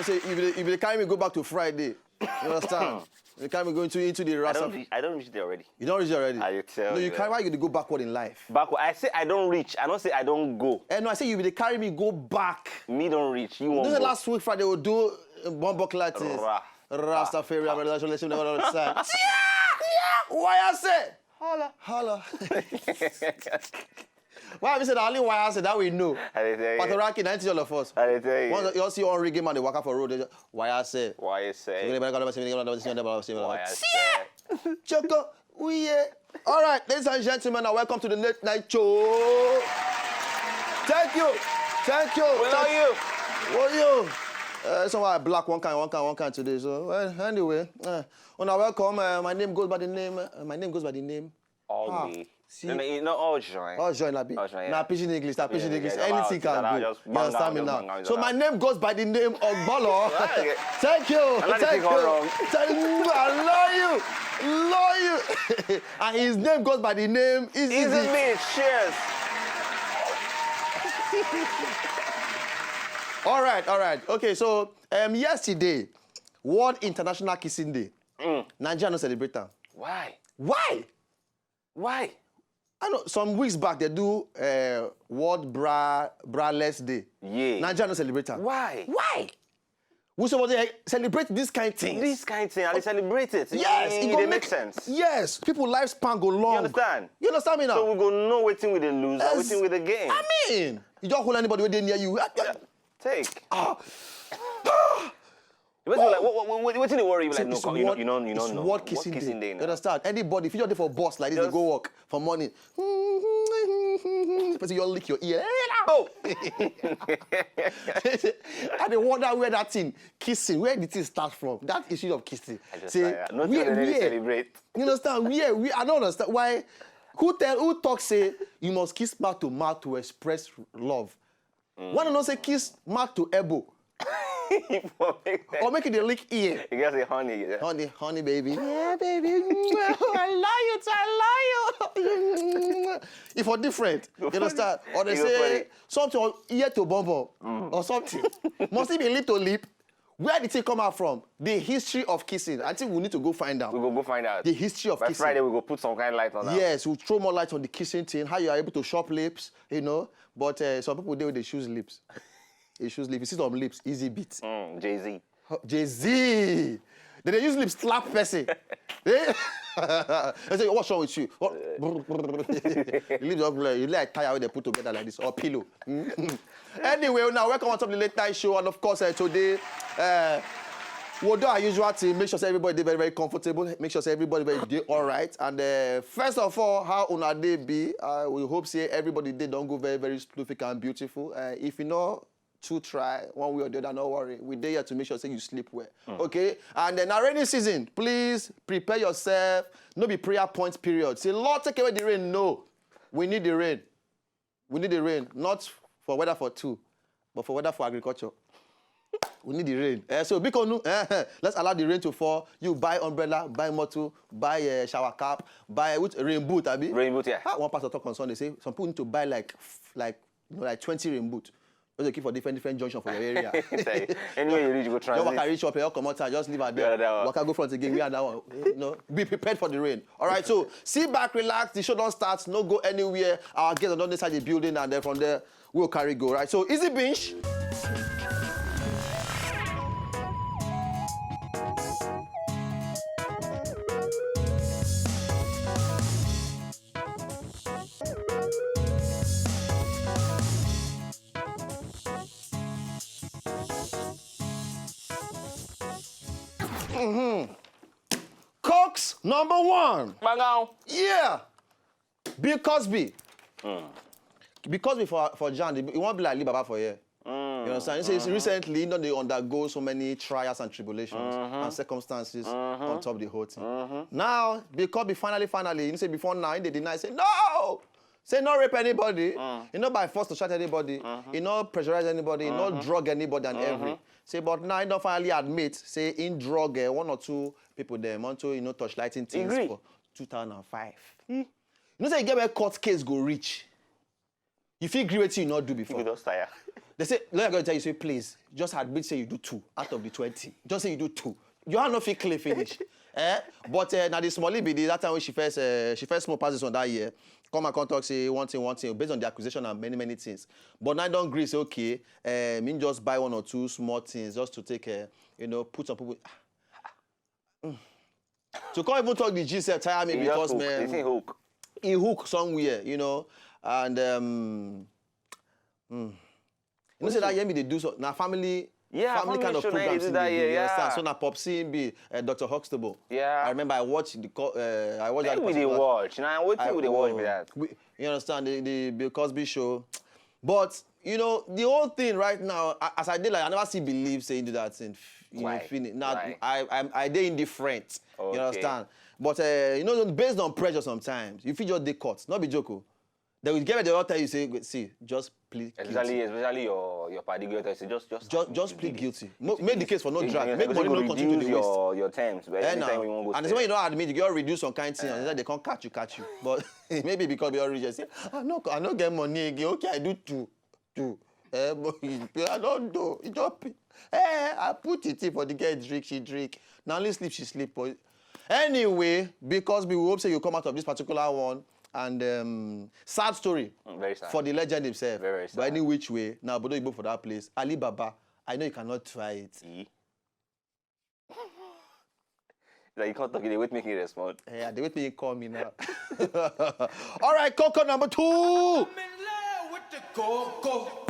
Say, if they carry me go back to Friday, you understand? They carry me go into the Rasta. I don't reach there already. You don't reach there already? I tell no, you you. carry why you go backward in life? Backward. I say I don't reach. I don't say I don't go. No, I say you they carry me go back. Me don't reach. You won't This go. last week Friday we'll do one buckle like this. Rastafari, why I say? Holla. Why have you said only why I said that we know? Patoraki, 90 all of us. I tell you. Once you see on reggae man, they walk up for road. They just, why I say? Why I say? Choco, we all right, ladies and gentlemen, now welcome to the Late Night Show. Thank you. We love you. Well, you. So I black one kind today. So anyway, now welcome. My name goes by the name. All See, no, all join. All join, Abi. Yeah. Now, pidgin English. Anything wow, can do. You understand me now? bang, So my name goes by the name of Bolo. Okay. Thank you. Thank you. Wrong. I love you. And his name goes by the name Easy Beat. Cheers. All right. Okay, so yesterday, World International Kissing Day. Nigeria no celebrate them. Why? I know some weeks back they do World Braless Day. Yeah. Nigeria no celebrate them. Why? We supposed to celebrate this kind of thing. This kind of thing, and they celebrate it. Yes, it makes sense. Yes, people lifespan go long. You understand? You understand me now? So we go know waiting with the lose, or waiting with the game. I mean, you don't hold anybody when they near you. Take. Like, what's in the worry? Like, no, you know. It's World Kissing Day. You understand? Anybody, if you're there for boss like this, they go work for money. Especially you lick your ear. Oh! And they wonder where that thing, kissing, where did it start from? That issue of kissing. I just not really celebrate. You understand? I don't understand why. Who talk say you must kiss mouth to express love? Why don't say kiss mouth to elbow? Or make it a lick ear. You guys say honey. Yeah. Honey, baby. Yeah, baby. I love you. If you're different, you understand? Or they say something ear to bumble or something. Must it be lip to lip? Where did it come out from? The history of kissing. I think we need to go find out. We go find out. The history of kissing. By Friday, we go put some kind of light on that. Yes, we'll throw more light on the kissing thing, how you are able to shop lips, you know. But some people do with the shoes lips. They choose lips. You see some lips, easy beat. Jay-Z. Jay-Z. They use lips slap person. They say, what's wrong with you? Lips up like, you like tire when they put together like this, or pillow. Anyway, now welcome on top of the Late Night Show. And of course, today, we'll do our usual thing. Make sure everybody very, very comfortable. Make sure everybody very all right. And first of all, how una day be? We hope say everybody they don't go very, very specific and beautiful. If you know, to try one way or the other, don't worry. We're there to make sure say you sleep well. Okay? And then now rainy season, please prepare yourself. No be prayer point period. Say, Lord, take away the rain. No. We need the rain. We need the rain. Not for weather for two, but for weather for agriculture. We need the rain. So let's allow the rain to fall. You buy umbrella, buy motor, buy shower cap, buy rain boot, Abi. Rain boot, yeah. One pastor talk on Sunday, say some people need to buy like 20 rain boot. Those are keep for different junction for your area. Anyway, you reach, go transit. You reach up here, come out, just leave it there. Walk go front again. We are that one. You know, be prepared for the rain. All right, so sit back, relax. The show don't start. No go anywhere. Our guests are done inside the building, and then from there we'll carry go. Right. So easy binge. Box number 1. Bangao. Yeah. Bill Cosby. Bill Cosby for John, it won't be like Alibaba for here. You understand? You say recently, you know, they undergo so many trials and tribulations and circumstances on top of the whole thing. Now, Bill Cosby finally, you say before now, they deny, say no! Say not rape anybody, you know, by force to shot anybody, you know, pressurize anybody, you know, drug anybody and every. Say, but now you don't finally admit, say, in drug, 1 or 2 people there want to, you know, touch lighting things for 2005. You know, say you get where court case go reach. You feel agree with you not do before. You just tire. They say, lawyer going to tell you, say, please, just admit, say you do 2 out of the 20. Just say you do 2. You have no feel clear finish. But now the small be that time when she first small passes on that year, come and talk, say one thing, based on the accusation and many things. But now I don't agree, say, okay, mean just buy 1 or 2 small things just to take, you know, put some people. So can't even talk the G-self tire me because, hook. man, he hook somewhere, you know, and, you know, say that year me they do so, now family kind of programs in the yeah. So now Popsy be Dr. Huxtable. Yeah. I remember I watched that. Watch. Now what thing we watch with that? You understand the Bill Cosby show, but you know the whole thing right now. As I did, like I never see Believe saying do that thing. You know, now I did indifferent. Okay. You understand? But you know, based on pressure, sometimes you feel just the court, not be joke. They will get the other you say, see, just plead guilty. Especially your party girl say just plead guilty. Make the case for no drag. Make money no continue to waste. Your terms. Anytime we won't go. And it's when you don't admit, you get reduce some kind of thing, and they can't catch you. But maybe because we are rich, say, I no get money again. Okay, I do two. But I don't do. It don't. I put it in for the girl drink, she drink. Now only sleep, she sleep. Anyway, because we hope say you come out of this particular one. And sad story very sad. For the legend himself. Very sad. But any which way, now Bodo you go for that place. Alibaba, I know you cannot try it. Like you can't talk, they wait making it respond. Yeah, they wait me call me now. All right, Coco number 2. I'm in love with the Coco.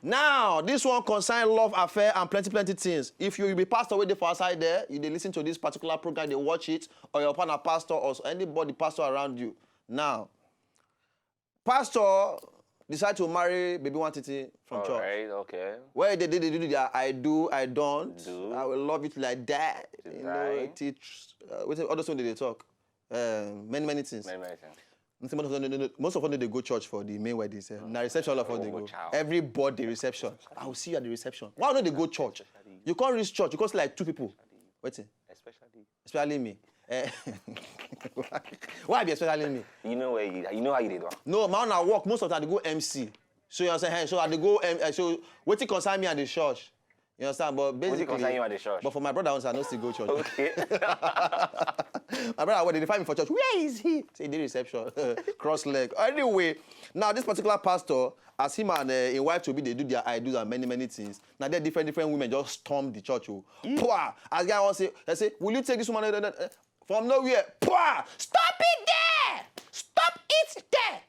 Now, this one concerns love affair and plenty things. If you be pastor waiting for outside there, you listen to this particular program, they watch it, or your partner pastor or anybody pastor around you. Now, pastor decide to marry baby Wantiti from church. Right, okay. Where they do their I do, I don't. I will love you till I die. You know, teach. What other things they talk? Many things. Many things. Most of them they go church for the main weddings. Now reception all of them they go. Everybody reception. I will see you at the reception. Why don't they go church? You can't reach church. You can't see like 2 people. Waiting. Especially me. Why be especially me? You know how you did one. No, man, I work most of the time they go MC. So you understand? Hey, so I go so what it concern me at the church. You understand? But basically, what concern you at the church? But for my brother, I don't still go church. Okay. My brother, when they find me for church, where is he? Say the reception, cross leg. Anyway, now this particular pastor, as him and his wife to be, they do their I do and many things. Now there different women just storm the church. As guy wants to say, they say, will you take this woman from nowhere? Stop it there! Stop it there!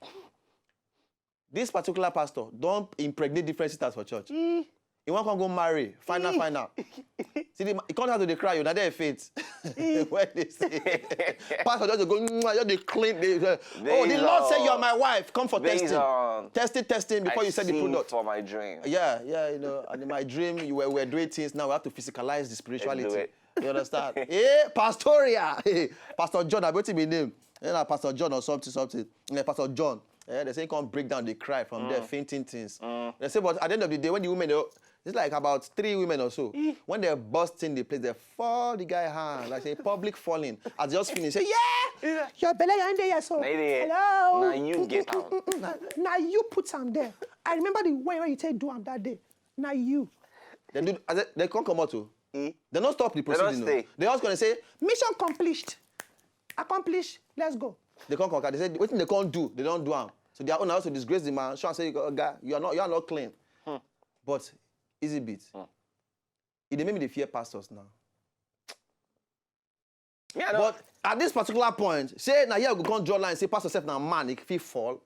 This particular pastor don't impregnate different sisters for church. He won't come go marry. Final. See, he can't have to cry. Now they're faith. When they say, pastor just go, just they clean. The Lord said you are my wife. Come for testing. Testing before you said the product. For my dream. Yeah, you know. And in my dream, we're doing things. Now we have to physicalize the spirituality. You understand? Pastoria. Pastor John, I bet him his name. Pastor John or something. Pastor John. They say he can't break down. They cry from there, fainting things. They say, but at the end of the day, when the women, it's like about 3 women or so. When they're busting the place, they fall the guy hand, like say public falling. As just finish, say, yeah, your belly under there, so. Hello. Now you get out. Now you put some there. I remember the way when you say do them that day. Now you. They can't come out too. They don't stop the proceeding. They're just gonna say, mission accomplished. Let's go. They can't conquer. They say, what thing they can't do, they don't do them. So they are own also disgrace the man. Show and say, guy, you are not clean. But easy bit. It made me the fear pastors now. Yeah, but at this particular point, say now here we can't draw line. Say pastor self now man, if he fall.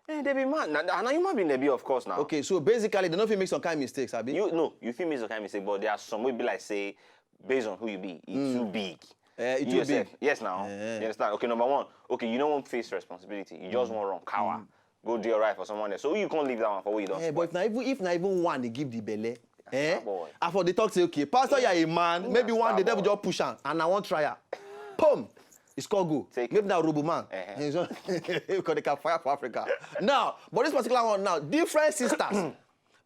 They be man. Now you might be in the be of course now. Okay, so basically they don't feel make some kind of mistakes, Abi. You feel make some kind of mistake, but there are some will be like say based on who you be, it's too big. It You too yourself. big. Yes, now. You understand? Okay, number one. Okay, you don't want to face responsibility. You just want to run cower. Go do your right for someone else. So you can't leave that one for what you don't. But if not even one, they give the belly. Boy. After they talk, say, okay, pastor, you're a man. Maybe one day they will boy. just push on, and I want try her. Boom. It's called go. Take Maybe now Robo man. Because they can fire for Africa. Now, but this particular one now, different sisters.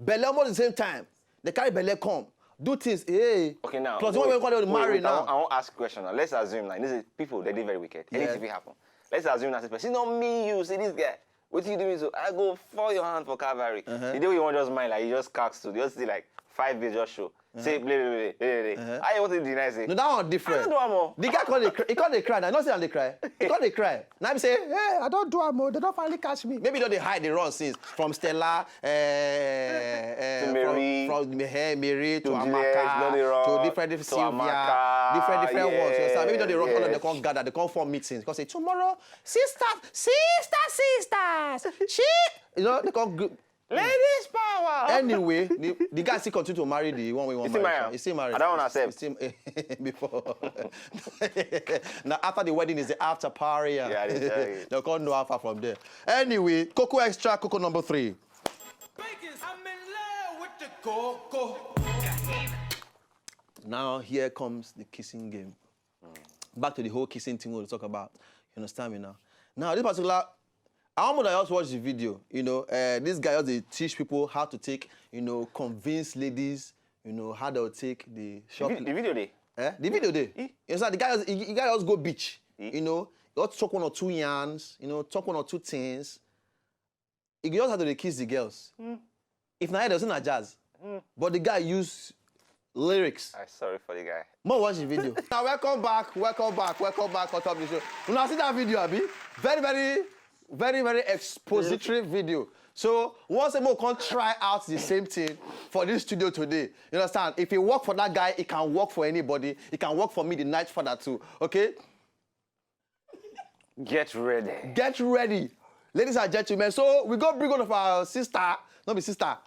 Belly almost the same time. They carry belly come. Do things. Hey. Okay, now. Plus, when we call them marry now. I want to ask a question now. Let's assume like this is people, they're very wicked. Yeah. Anything will happen. Let's assume that this person, it's not me, you see this guy. What you doing? So I go for your hand for Calvary. The day you want just mind, like you just cacks to just see like 5 days just show. Say blah blah blah. I want to deny say. No, that one different. I don't do ammo. The guy called they cry. Now, not say they cry. He called they cry. Now he say, hey, I don't do ammo. They don't finally catch me. Maybe they hide the run since from Stella, Mary, from Mary to Juliet, Amaka, to different to Sylvia, Amaka, different ones. You understand? Maybe they run all of them yes. come gather, they come form meetings. Because say tomorrow, sisters, you know they come. Ladies power. Anyway, the guy still continue to marry the one we want to marry. He's still married. I don't want to accept. Before. Now, after the wedding is the after party. Yeah, they tell you. They'll call no alpha from there. Anyway, Cocoa Extra, Cocoa number 3. I'm in love with the cocoa. Now, here comes the kissing game. Back to the whole kissing thing we'll talk about. You understand me now? Now, this particular... I almost just watched the video, you know, this guy also teach people how to take, you know, convince ladies, you know, how they'll take the shop. The video day. The video day. You understand? The guy just go beach, you know, he just talk 1 or 2 yarns, you know, talk 1 or 2 things. He just have to kiss the girls. If not, there's not jazz. But the guy used lyrics. I'm sorry for the guy. More watch the video. Now, welcome back on top of the show. You now see that video, Abi? Very expository video. So once more can try out the same thing for this studio today. You understand? If it work for that guy, it can work for anybody. It can work for me, the night father too. Okay? Get ready. Get ready. Ladies and gentlemen, so we go bring one of our sister, not the sister,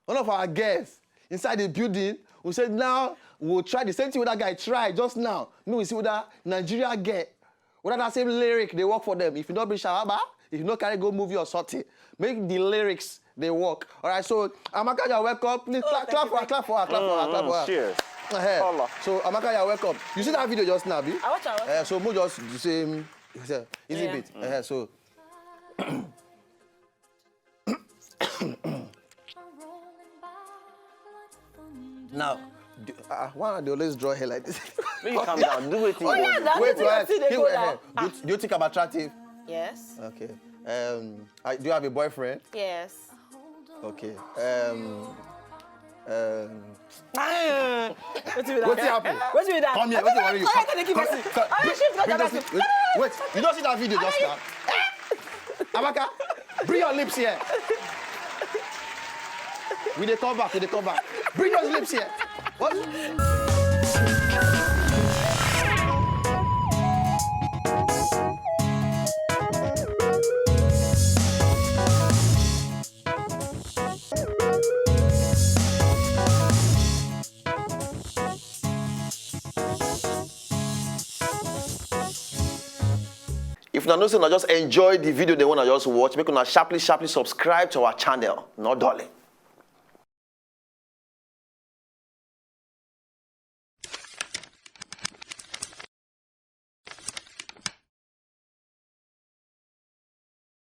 one of our guests inside the building. We said now we'll try the same thing with that guy tried just now. No, we see with that Nigeria get. Whether that same lyric, they work for them. If you don't bring shawaba, if you don't carry go movie or something, make the lyrics, they work. All right, so Amaka, you're welcome. Please clap for her. Cheers. So Amaka, you're welcome. You see that video just now, B? I watch. So we just the same easy bit. So now, why they always draw hair like this? Make you calm down. Do it. Oh, yeah, that's Wait, wait. do you think I'm attractive? Yes. Okay. Do you have a boyfriend? Yes. Okay. What's with that? What's happening? What's with that? Come here. What's worry you? Wait. Wait. You don't see that video just now. Amaka, bring your lips here. We dey come back. Bring those lips here. What? If you know, just enjoy the video they want to just watch, make una sharply subscribe to our channel. No darling.